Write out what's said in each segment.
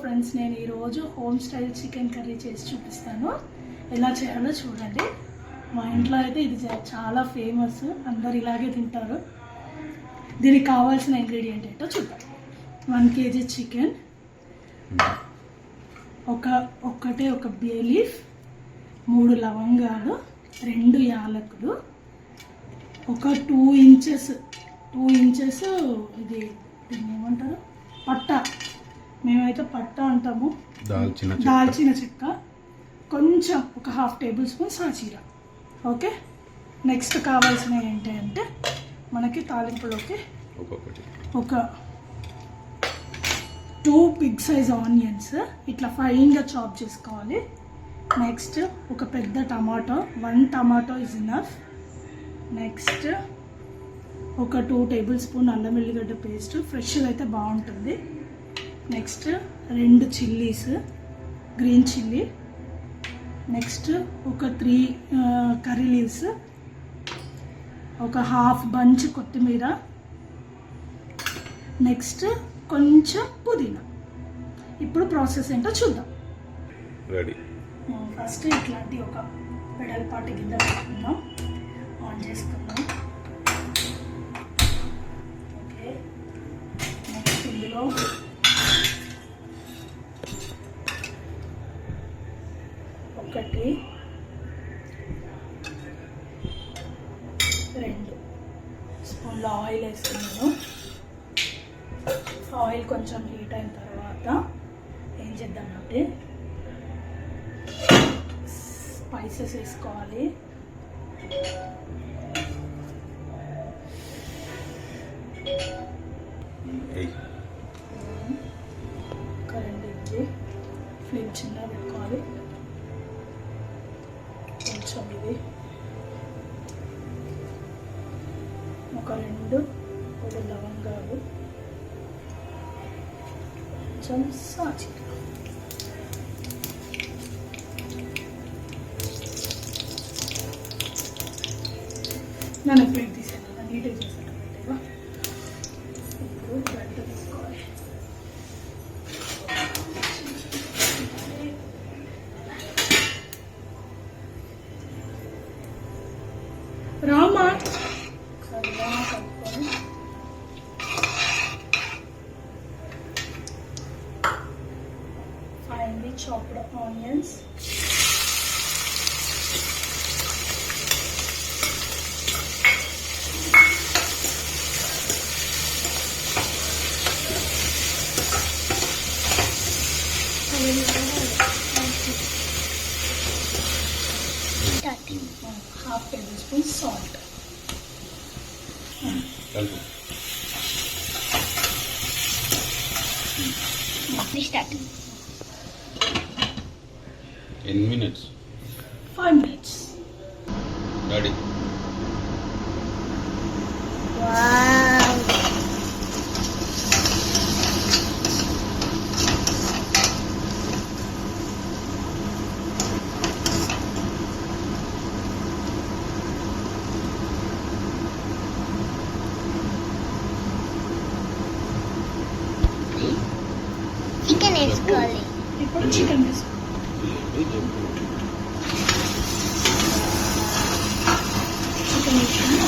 Friends, నేను ఈరోజు home style chicken curry చేసి చూపిస్తాను. ఎలా చేయాలో చూడండి. మా ఇంట్లో అయితే ఇది చాలా ఫేమస్, అందరు ఇలాగే తింటారు. దీనికి కావాల్సిన ఇంగ్రీడియంట్ ఏంటో చూద్దాం. 1 kg చికెన్, ఒక బే లీఫ్, 3 లవంగాలు, 2 యాలకులు, ఒక 2 ఇంచెస్ ఇది దీన్ని ఏమంటారు, పట్ట, మేమైతే పట్ట అంటాము, దాల్చిన చెక్క, కొంచెం ఒక 1/2 టేబుల్ స్పూన్ సాజీరా. ఓకే, నెక్స్ట్ కావాల్సినవి ఏంటి అంటే మనకి తాలింపులోకి ఒక 2 బిగ్ సైజ్ ఆనియన్స్ ఇట్లా ఫైన్గా చాప్ చేసుకోవాలి. నెక్స్ట్ ఒక పెద్ద tomato, 1 tomato is enough. Next ఒక 2 టేబుల్ స్పూన్ అల్లం వెల్లిగడ్డ పేస్ట్, ఫ్రెష్గా అయితే బాగుంటుంది. Next 2 chillies, green chilli. Next ఒక 3 కర్రీ లీవ్స్, ఒక 1/2 బంచ్ కొత్తిమీర. నెక్స్ట్ కొంచెం పుదీనా. ఇప్పుడు ప్రాసెస్ ఏంటో చూద్దాం. రెడీ. ఫస్ట్ ఇట్లాంటి ఒక వెడల్పాటి గిన్నె పెట్టుకుందాం, ఆన్ చేసుకుందాం. ఓకే, నెక్స్ట్ ఇందులో ఒకటి 2 స్పూన్ల ఆయిల్ వేసుకున్నాను. ఆయిల్ కొంచెం హీట్ అయిన తర్వాత ఏం చేద్దామంటే స్పైసెస్ వేసుకోవాలి. కరెంట్ ఇది ఫ్లేమ్ చిన్న పెట్టుకోవాలి. కొంచెం ఇది ఒక 2 లవంగాలు, కొంచెం సాజీరా. నన్ను ప్లేట్ తీసాను, నీట్గా చేశాను. ఇప్పుడు గడ్డ తీసుకోవాలి. రామా సరిగా కలుపుకొని finely chopped onions, half tablespoon salt. In minutes. 5 minutes. Ready. Wow. Chicken వేసుకోవాలి. ఇప్పుడు చికెన్ వేసుకోవాలి. చికెన్ వేసుకుని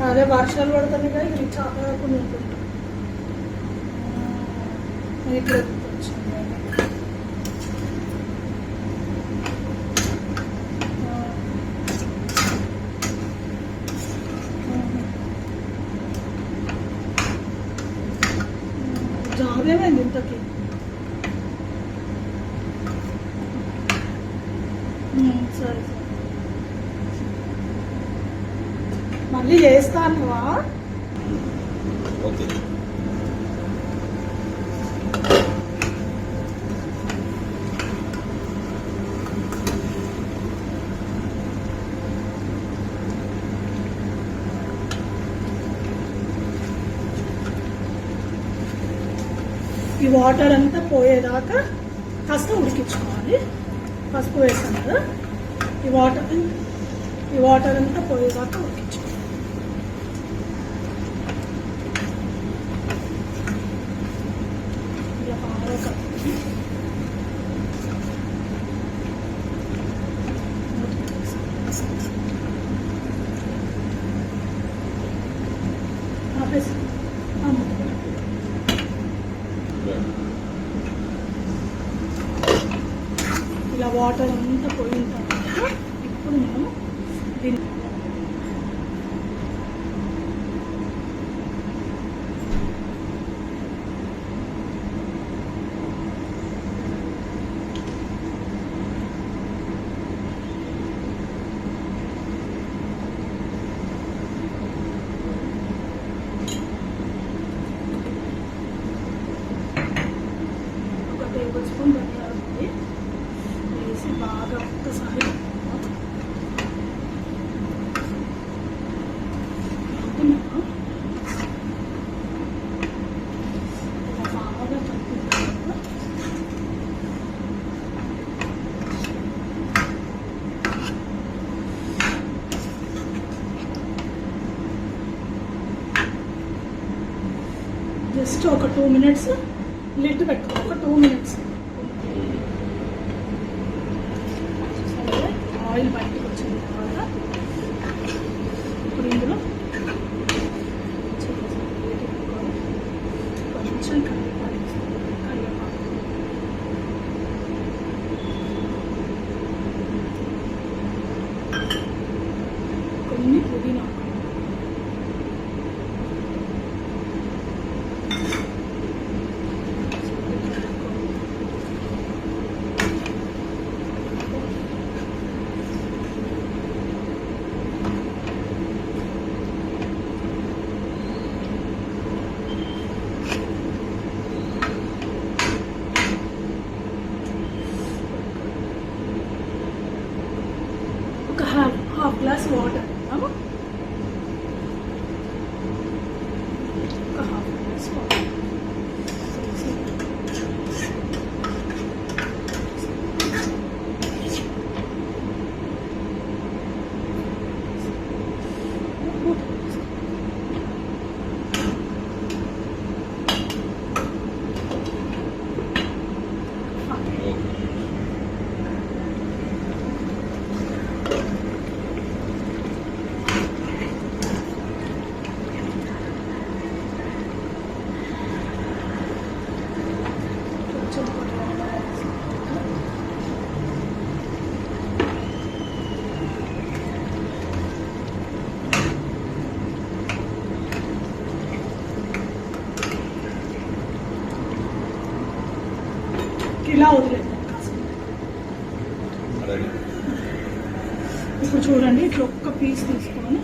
అదే వర్షాలు పడుతుంది కానీ ఇది చాలా వరకు నింపుంటాం. ఇప్పుడు జాబ్ ఏమైంది ఇంతకి? సరే సరే, మళ్ళీ చేస్తానువా? ఓకే. ఈ వాటర్ అంతా పోయేదాకా కాస్త ఉడికించుకోవాలి. పసుపు వేసాం కదా, ఈ వాటర్ అంతా పోయేదాకా ఉడికించుకోవాలి. ఇలా బాగా కలుపుకొని ఆపేసి ఇలా వాటర్ అంతా పోయిన తర్వాత ఇప్పుడు మనం దీన్ని ఒక టేబుల్ స్పూన్ ధనియాల పొడి వేసి బాగా ఒక్కసారి బాగా కలిపిన తర్వాత జస్ట్ ఒక 2 minutes లిడ్ పెట్టుకో. ఒక 2 minutes ఆయిల్ బయటకు వచ్చిన తర్వాత ఇప్పుడు ఇందులో కొంచెం కరివేపాకు కొన్ని పుదీనా ఒక హాఫ్ గ్లాస్ వాటర్ వేద్దాము. ఒక హాఫ్ గ్లాస్ వాటర్ కొంచెం ఇలా వదిలేదు. రెడీ. ఇప్పుడు చూడండి, ఇట్లా ఒక్క పీస్ తీసుకొని